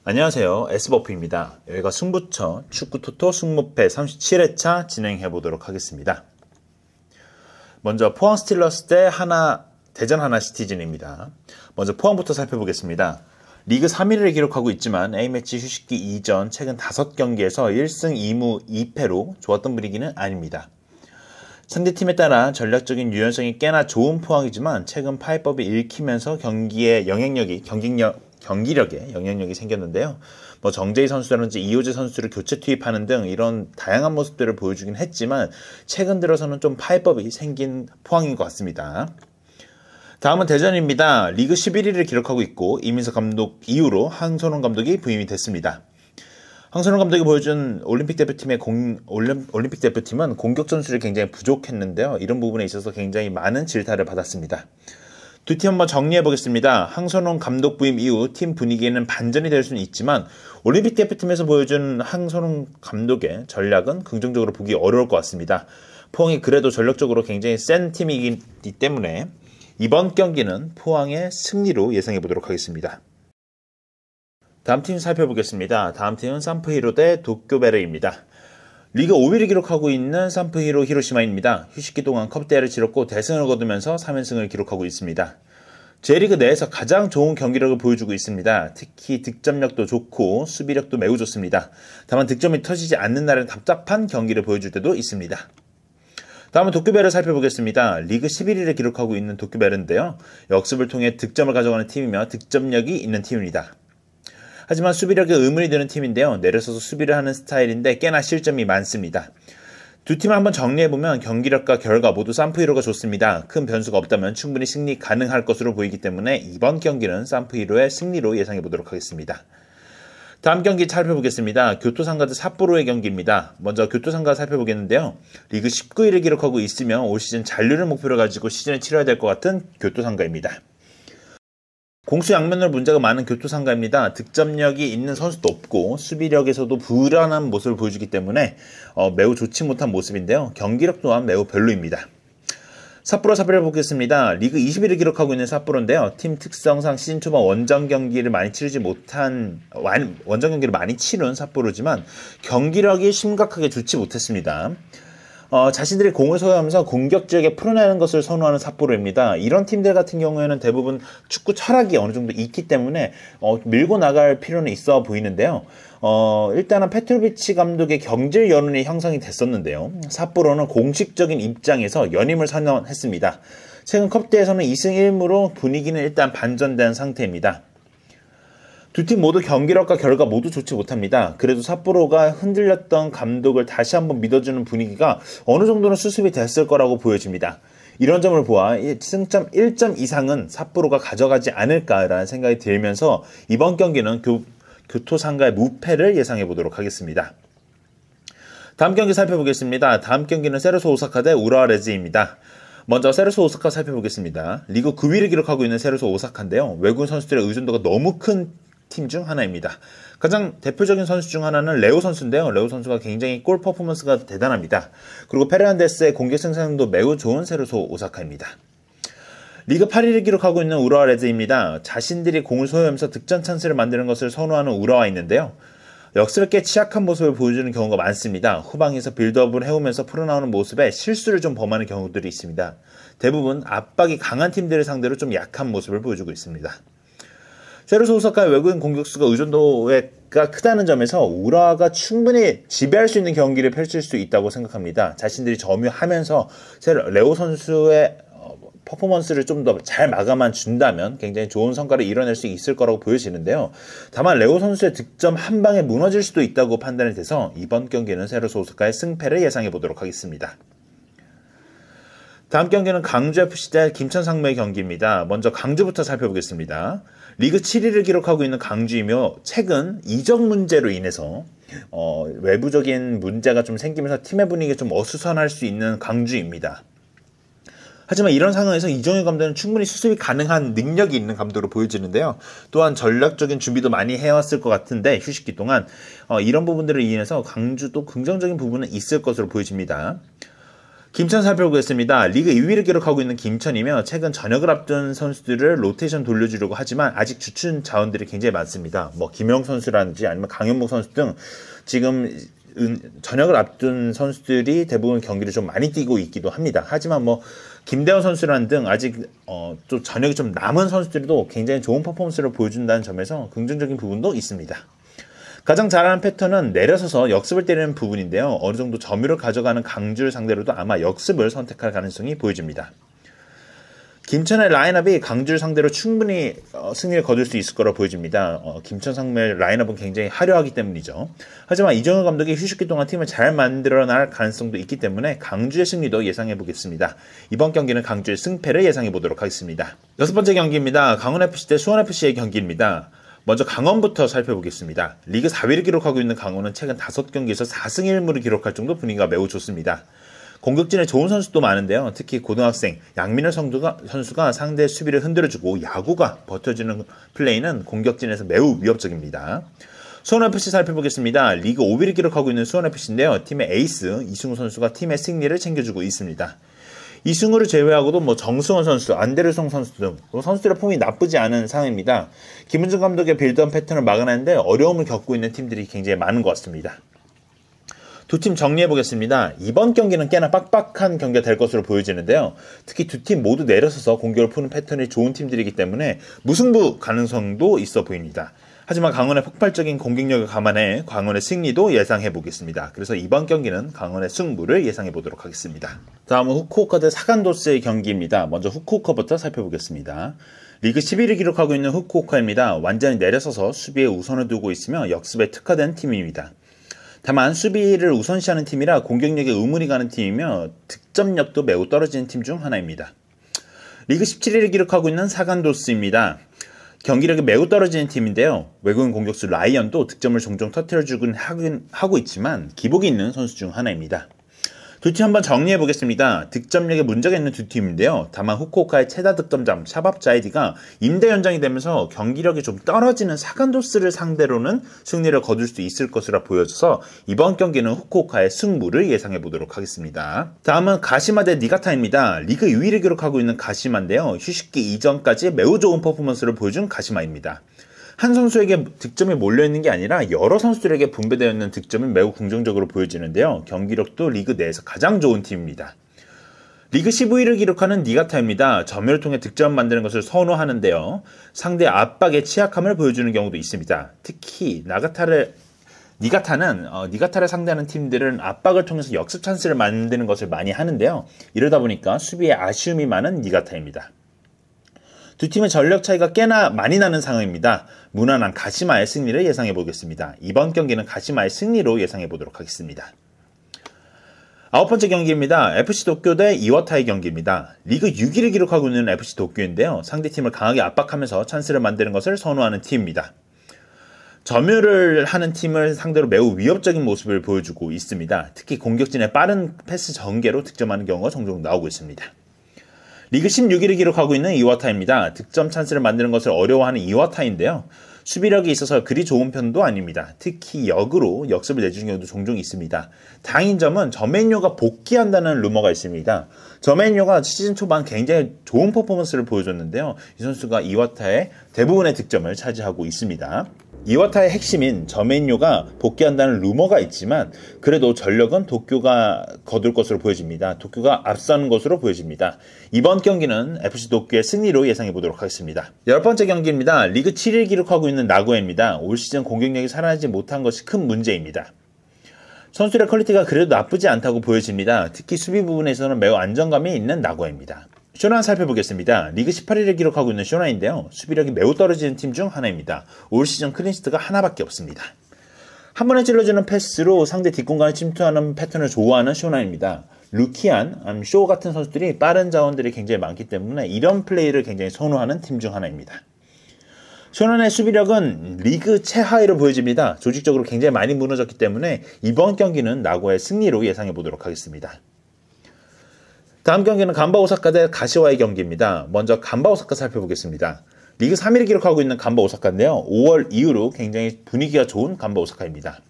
안녕하세요. S버프입니다. 여기가 승부처 축구토토 승무패 37회차 진행해보도록 하겠습니다. 먼저 포항 스틸러스 대 대전 하나시티즌입니다. 먼저 포항부터 살펴보겠습니다. 리그 3위를 기록하고 있지만 A매치 휴식기 이전 최근 5경기에서 1승 2무 2패로 좋았던 분위기는 아닙니다. 상대팀에 따라 전략적인 유연성이 꽤나 좋은 포항이지만 최근 파해법이 읽히면서 경기력에 영향력이 생겼는데요. 정재희 선수라든지 이호재 선수를 교체 투입하는 등 이런 다양한 모습들을 보여주긴 했지만 최근 들어서는 좀 파해법이 생긴 포항인 것 같습니다. 다음은 대전입니다. 리그 11위를 기록하고 있고 이민석 감독 이후로 황선홍 감독이 부임이 됐습니다. 황선홍 감독이 보여준 올림픽 대표팀은 공격 전술이 굉장히 부족했는데요. 이런 부분에 있어서 굉장히 많은 질타를 받았습니다. 두 팀 한번 정리해보겠습니다. 황선홍 감독 부임 이후 팀 분위기에는 반전이 될 수는 있지만 올림픽 대표팀에서 보여준 황선홍 감독의 전략은 긍정적으로 보기 어려울 것 같습니다. 포항이 그래도 전력적으로 굉장히 센 팀이기 때문에 이번 경기는 포항의 승리로 예상해보도록 하겠습니다. 다음 팀 살펴보겠습니다. 다음 팀은 산프히로 대 도쿄베르입니다. 리그 5위를 기록하고 있는 산프히로 히로시마입니다. 휴식기 동안 컵대회를 치렀고 대승을 거두면서 3연승을 기록하고 있습니다. J리그 내에서 가장 좋은 경기력을 보여주고 있습니다. 특히 득점력도 좋고 수비력도 매우 좋습니다. 다만 득점이 터지지 않는 날은 답답한 경기를 보여줄 때도 있습니다. 다음은 도쿄베르 살펴보겠습니다. 리그 11위를 기록하고 있는 도쿄베르인데요. 역습을 통해 득점을 가져가는 팀이며 득점력이 있는 팀입니다. 하지만 수비력에 의문이 드는 팀인데요. 내려서서 수비를 하는 스타일인데 꽤나 실점이 많습니다. 두 팀을 한번 정리해보면 경기력과 결과 모두 산프히로가 좋습니다. 큰 변수가 없다면 충분히 승리 가능할 것으로 보이기 때문에 이번 경기는 산프히로의 승리로 예상해보도록 하겠습니다. 다음 경기 살펴보겠습니다. 교토상가 대 삿포로의 경기입니다. 먼저 교토상가 살펴보겠는데요. 리그 19위를 기록하고 있으며 올 시즌 잔류를 목표로 가지고 시즌을 치러야 될 것 같은 교토상가입니다. 공수 양면으로 문제가 많은 교토상가입니다. 득점력이 있는 선수도 없고 수비력에서도 불안한 모습을 보여주기 때문에 매우 좋지 못한 모습인데요. 경기력 또한 매우 별로입니다. 삿포로 살펴보겠습니다. 리그 20위를 기록하고 있는 삿포로인데요. 팀 특성상 시즌 초반 원정 경기를 많이 치른 삿포로지만 경기력이 심각하게 좋지 못했습니다. 자신들이 공을 소유하면서 공격 지역에 풀어내는 것을 선호하는 삿포로입니다. 이런 팀들 같은 경우에는 대부분 축구 철학이 어느 정도 있기 때문에 밀고 나갈 필요는 있어 보이는데요. 일단은 페트로비치 감독의 경질 여론이 형성이 됐었는데요. 삿포로는 공식적인 입장에서 연임을 선언했습니다. 최근 컵대에서는 2승 1무로 분위기는 일단 반전된 상태입니다. 두 팀 모두 경기력과 결과 모두 좋지 못합니다. 그래도 삿포로가 흔들렸던 감독을 다시 한번 믿어주는 분위기가 어느 정도는 수습이 됐을 거라고 보여집니다. 이런 점을 보아 승점 1점 이상은 삿포로가 가져가지 않을까라는 생각이 들면서 이번 경기는 교토상가의 무패를 예상해 보도록 하겠습니다. 다음 경기 살펴보겠습니다. 다음 경기는 세르소 오사카 대 우라와 레즈입니다. 먼저 세르소 오사카 살펴보겠습니다. 리그 9위를 기록하고 있는 세르소 오사카인데요. 외국인 선수들의 의존도가 너무 큰 팀 중 하나입니다. 가장 대표적인 선수 중 하나는 레오 선수인데요. 레오 선수가 굉장히 골 퍼포먼스가 대단합니다. 그리고 페르난데스의 공격 생산도 매우 좋은 세르소 오사카입니다. 리그 8위를 기록하고 있는 우라와 레즈입니다. 자신들이 공을 소유하면서 득점 찬스를 만드는 것을 선호하는 우라와 있는데요. 역습에 꽤 취약한 모습을 보여주는 경우가 많습니다. 후방에서 빌드업을 해오면서 풀어나오는 모습에 실수를 좀 범하는 경우들이 있습니다. 대부분 압박이 강한 팀들을 상대로 좀 약한 모습을 보여주고 있습니다. 세르소 오사카의 외국인 공격수가 의존도가 크다는 점에서 우라와가 충분히 지배할 수 있는 경기를 펼칠 수 있다고 생각합니다. 자신들이 점유하면서 레오 선수의 퍼포먼스를 좀 더 잘 마감만 준다면 굉장히 좋은 성과를 이뤄낼 수 있을 거라고 보여지는데요. 다만 레오 선수의 득점 한 방에 무너질 수도 있다고 판단이 돼서 이번 경기는 세르소 오사카의 승패를 예상해 보도록 하겠습니다. 다음 경기는 강주FC 대 김천상무의 경기입니다. 먼저 강주부터 살펴보겠습니다. 리그 7위를 기록하고 있는 강주이며 최근 이적 문제로 인해서 외부적인 문제가 좀 생기면서 팀의 분위기가 좀 어수선할 수 있는 강주입니다. 하지만 이런 상황에서 이정효 감독은 충분히 수습이 가능한 능력이 있는 감독으로 보여지는데요. 또한 전략적인 준비도 많이 해왔을 것 같은데 휴식기 동안 이런 부분들을 인해서 강주도 긍정적인 부분은 있을 것으로 보여집니다. 김천 살펴보겠습니다. 리그 2위를 기록하고 있는 김천이며 최근 전역을 앞둔 선수들을 로테이션 돌려주려고 하지만 아직 주축 자원들이 굉장히 많습니다. 뭐 김영 선수라든지 아니면 강현목 선수 등 지금 전역을 앞둔 선수들이 대부분 경기를 좀 많이 뛰고 있기도 합니다. 하지만 뭐 김대원 선수라는 등 아직 또 전역이 좀 남은 선수들도 굉장히 좋은 퍼포먼스를 보여준다는 점에서 긍정적인 부분도 있습니다. 가장 잘하는 패턴은 내려서서 역습을 때리는 부분인데요. 어느 정도 점유를 가져가는 강주를 상대로도 아마 역습을 선택할 가능성이 보여집니다. 김천의 라인업이 강주를 상대로 충분히 승리를 거둘 수 있을 거라 보여집니다. 김천 상무의 라인업은 굉장히 화려하기 때문이죠. 하지만 이정우 감독이 휴식기 동안 팀을 잘 만들어낼 가능성도 있기 때문에 강주의 승리도 예상해 보겠습니다. 이번 경기는 강주의 승패를 예상해 보도록 하겠습니다. 6번째 경기입니다. 강원FC 대 수원FC의 경기입니다. 먼저 강원부터 살펴보겠습니다. 리그 4위를 기록하고 있는 강원은 최근 5경기에서 4승 1무를 기록할 정도 분위기가 매우 좋습니다. 공격진에 좋은 선수도 많은데요. 특히 고등학생 양민호 선수가 상대의 수비를 흔들어주고 야구가 버텨주는 플레이는 공격진에서 매우 위협적입니다. 수원FC 살펴보겠습니다. 리그 5위를 기록하고 있는 수원FC인데요. 팀의 에이스 이승우 선수가 팀의 승리를 챙겨주고 있습니다. 이승우를 제외하고도 뭐 정승원 선수, 안데르송 선수 등 선수들의 폼이 나쁘지 않은 상황입니다. 김은중 감독의 빌드업 패턴을 막아내는데 어려움을 겪고 있는 팀들이 굉장히 많은 것 같습니다. 두 팀 정리해보겠습니다. 이번 경기는 꽤나 빡빡한 경기가 될 것으로 보여지는데요. 특히 두 팀 모두 내려서서 공격을 푸는 패턴이 좋은 팀들이기 때문에 무승부 가능성도 있어 보입니다. 하지만 강원의 폭발적인 공격력을 감안해 강원의 승리도 예상해보겠습니다. 그래서 이번 경기는 강원의 승부를 예상해보도록 하겠습니다. 다음은 후쿠오카 대 사간도스의 경기입니다. 먼저 후쿠오카부터 살펴보겠습니다. 리그 11위를 기록하고 있는 후쿠오카입니다. 완전히 내려서서 수비에 우선을 두고 있으며 역습에 특화된 팀입니다. 다만 수비를 우선시하는 팀이라 공격력에 의문이 가는 팀이며 득점력도 매우 떨어지는 팀 중 하나입니다. 리그 17위를 기록하고 있는 사간도스입니다. 경기력이 매우 떨어지는 팀인데요. 외국인 공격수 라이언도 득점을 종종 터뜨려주긴 하고 있지만 기복이 있는 선수 중 하나입니다. 두 팀 한번 정리해보겠습니다. 득점력에 문제가 있는 두 팀인데요. 다만 후쿠오카의 최다 득점장 샤밥 자이디가 임대 연장이 되면서 경기력이 좀 떨어지는 사간도스를 상대로는 승리를 거둘 수 있을 것이라 보여져서 이번 경기는 후쿠오카의 승부를 예상해보도록 하겠습니다. 다음은 가시마 대 니가타입니다. 리그 2위를 기록하고 있는 가시마인데요. 휴식기 이전까지 매우 좋은 퍼포먼스를 보여준 가시마입니다. 한 선수에게 득점이 몰려있는 게 아니라 여러 선수들에게 분배되어 있는 득점이 매우 긍정적으로 보여지는데요. 경기력도 리그 내에서 가장 좋은 팀입니다. 리그 15위를 기록하는 니가타입니다. 점유를 통해 득점 만드는 것을 선호하는데요. 상대 압박에 취약함을 보여주는 경우도 있습니다. 특히 니가타를 상대하는 팀들은 압박을 통해서 역습 찬스를 만드는 것을 많이 하는데요. 이러다 보니까 수비에 아쉬움이 많은 니가타입니다. 두 팀의 전력 차이가 꽤나 많이 나는 상황입니다. 무난한 가시마의 승리를 예상해 보겠습니다. 이번 경기는 가시마의 승리로 예상해 보도록 하겠습니다. 9번째 경기입니다. FC 도쿄 대 이와타의 경기입니다. 리그 6위를 기록하고 있는 FC 도쿄인데요. 상대팀을 강하게 압박하면서 찬스를 만드는 것을 선호하는 팀입니다. 점유를 하는 팀을 상대로 매우 위협적인 모습을 보여주고 있습니다. 특히 공격진의 빠른 패스 전개로 득점하는 경우가 종종 나오고 있습니다. 리그 16위를 기록하고 있는 이와타입니다. 득점 찬스를 만드는 것을 어려워하는 이와타인데요. 수비력이 있어서 그리 좋은 편도 아닙니다. 특히 역으로 역습을 내주는 경우도 종종 있습니다. 다행인 점은 저메인요가 복귀한다는 루머가 있습니다. 저메인요가 시즌 초반 굉장히 좋은 퍼포먼스를 보여줬는데요. 이 선수가 이와타의 대부분의 득점을 차지하고 있습니다. 이와타의 핵심인 저메인요가 복귀한다는 루머가 있지만 그래도 전력은 도쿄가 거둘 것으로 보여집니다. 도쿄가 앞서는 것으로 보여집니다. 이번 경기는 FC 도쿄의 승리로 예상해 보도록 하겠습니다. 10번째 경기입니다. 리그 7위를 기록하고 있는 나고야입니다. 올 시즌 공격력이 살아나지 못한 것이 큰 문제입니다. 선수들의 퀄리티가 그래도 나쁘지 않다고 보여집니다. 특히 수비 부분에서는 매우 안정감이 있는 나고야입니다. 쇼난 살펴보겠습니다. 리그 18위를 기록하고 있는 쇼난인데요. 수비력이 매우 떨어지는 팀 중 하나입니다. 올 시즌 클린시트가 하나밖에 없습니다. 한 번에 찔러주는 패스로 상대 뒷공간을 침투하는 패턴을 좋아하는 쇼난입니다. 루키안, 쇼 같은 선수들이 빠른 자원들이 굉장히 많기 때문에 이런 플레이를 굉장히 선호하는 팀 중 하나입니다. 쇼난의 수비력은 리그 최하위로 보여집니다. 조직적으로 굉장히 많이 무너졌기 때문에 이번 경기는 나고야의 승리로 예상해 보도록 하겠습니다. 다음 경기는 간바 오사카 대 가시와의 경기입니다. 먼저 간바 오사카 살펴보겠습니다. 리그 3위를 기록하고 있는 간바 오사카인데요. 5월 이후로 굉장히 분위기가 좋은 간바 오사카입니다.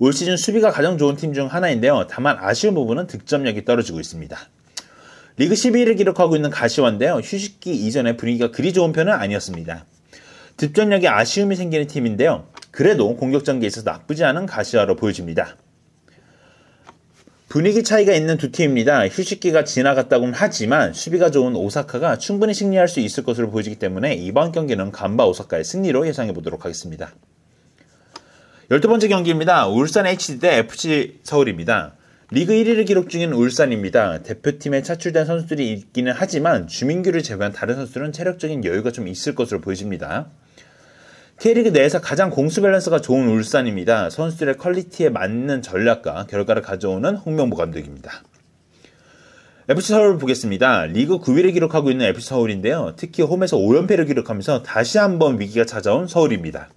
올 시즌 수비가 가장 좋은 팀 중 하나인데요. 다만 아쉬운 부분은 득점력이 떨어지고 있습니다. 리그 12위를 기록하고 있는 가시화인데요. 휴식기 이전에 분위기가 그리 좋은 편은 아니었습니다. 득점력에 아쉬움이 생기는 팀인데요. 그래도 공격 전개에 있어서 나쁘지 않은 가시화로 보여집니다. 분위기 차이가 있는 두 팀입니다. 휴식기가 지나갔다고는 하지만 수비가 좋은 오사카가 충분히 승리할 수 있을 것으로 보여지기 때문에 이번 경기는 간바 오사카의 승리로 예상해 보도록 하겠습니다. 12번째 경기입니다. 울산 HD 대 FC 서울입니다. 리그 1위를 기록 중인 울산입니다. 대표팀에 차출된 선수들이 있기는 하지만 주민규를 제외한 다른 선수들은 체력적인 여유가 좀 있을 것으로 보여집니다. K리그 내에서 가장 공수 밸런스가 좋은 울산입니다. 선수들의 퀄리티에 맞는 전략과 결과를 가져오는 홍명보 감독입니다. FC 서울 보겠습니다. 리그 9위를 기록하고 있는 FC 서울인데요. 특히 홈에서 5연패를 기록하면서 다시 한번 위기가 찾아온 서울입니다.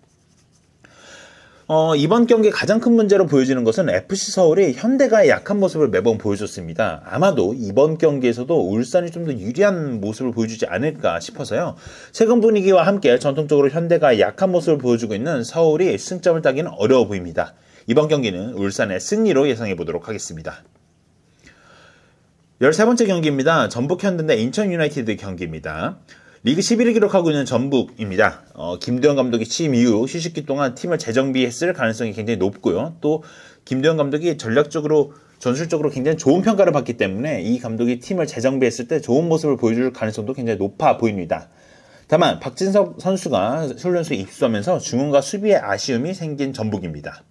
이번 경기의 가장 큰 문제로 보여지는 것은 FC 서울이 현대가의 약한 모습을 매번 보여줬습니다. 아마도 이번 경기에서도 울산이 좀 더 유리한 모습을 보여주지 않을까 싶어서요. 최근 분위기와 함께 전통적으로 현대가의 약한 모습을 보여주고 있는 서울이 승점을 따기는 어려워 보입니다. 이번 경기는 울산의 승리로 예상해 보도록 하겠습니다. 13번째 경기입니다. 전북 현대 대 인천 유나이티드 경기입니다. 리그 11위를 기록하고 있는 전북입니다. 김도현 감독이 취임 이후 휴식기 동안 팀을 재정비했을 가능성이 굉장히 높고요. 또 김도현 감독이 전략적으로 전술적으로 굉장히 좋은 평가를 받기 때문에 이 감독이 팀을 재정비했을 때 좋은 모습을 보여줄 가능성도 굉장히 높아 보입니다. 다만 박진석 선수가 훈련소에 입수하면서 중원과 수비에 아쉬움이 생긴 전북입니다.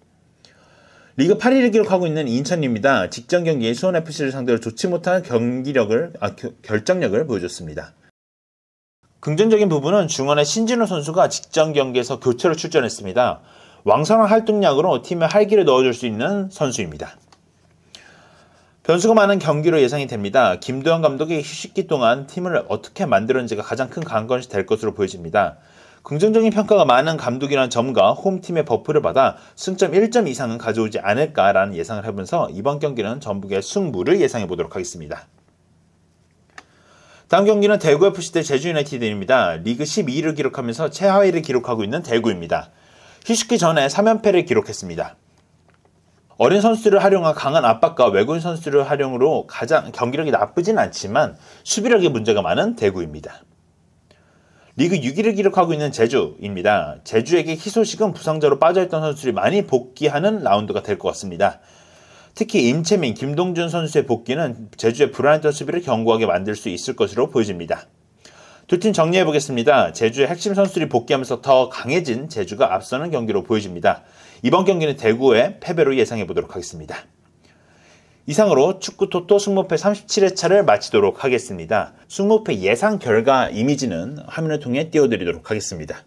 리그 8위를 기록하고 있는 인천입니다. 직전 경기에 수원FC를 상대로 좋지 못한 결정력을 보여줬습니다. 긍정적인 부분은 중원의 신진우 선수가 직전 경기에서 교체로 출전했습니다. 왕성한 활동량으로 팀에 활기를 넣어줄 수 있는 선수입니다. 변수가 많은 경기로 예상이 됩니다. 김도현 감독이 휴식기 동안 팀을 어떻게 만들었는지가 가장 큰 관건이 될 것으로 보여집니다. 긍정적인 평가가 많은 감독이라는 점과 홈팀의 버프를 받아 승점 1점 이상은 가져오지 않을까라는 예상을 해보면서 이번 경기는 전북의 승부를 예상해 보도록 하겠습니다. 다음 경기는 대구FC 대 제주유나이티드입니다. 리그 12위를 기록하면서 최하위를 기록하고 있는 대구입니다. 휴식기 전에 3연패를 기록했습니다. 어린 선수들을 활용한 강한 압박과 외국인 선수들을 활용으로 가장 경기력이 나쁘진 않지만 수비력에 문제가 많은 대구입니다. 리그 6위를 기록하고 있는 제주입니다. 제주에게 희소식은 부상자로 빠져있던 선수들이 많이 복귀하는 라운드가 될 것 같습니다. 특히 임채민, 김동준 선수의 복귀는 제주의 불안했던 수비를 견고하게 만들 수 있을 것으로 보여집니다. 두 팀 정리해보겠습니다. 제주의 핵심 선수들이 복귀하면서 더 강해진 제주가 앞서는 경기로 보여집니다. 이번 경기는 대구의 패배로 예상해보도록 하겠습니다. 이상으로 축구토토 승무패 37회차를 마치도록 하겠습니다. 승무패 예상 결과 이미지는 화면을 통해 띄워드리도록 하겠습니다.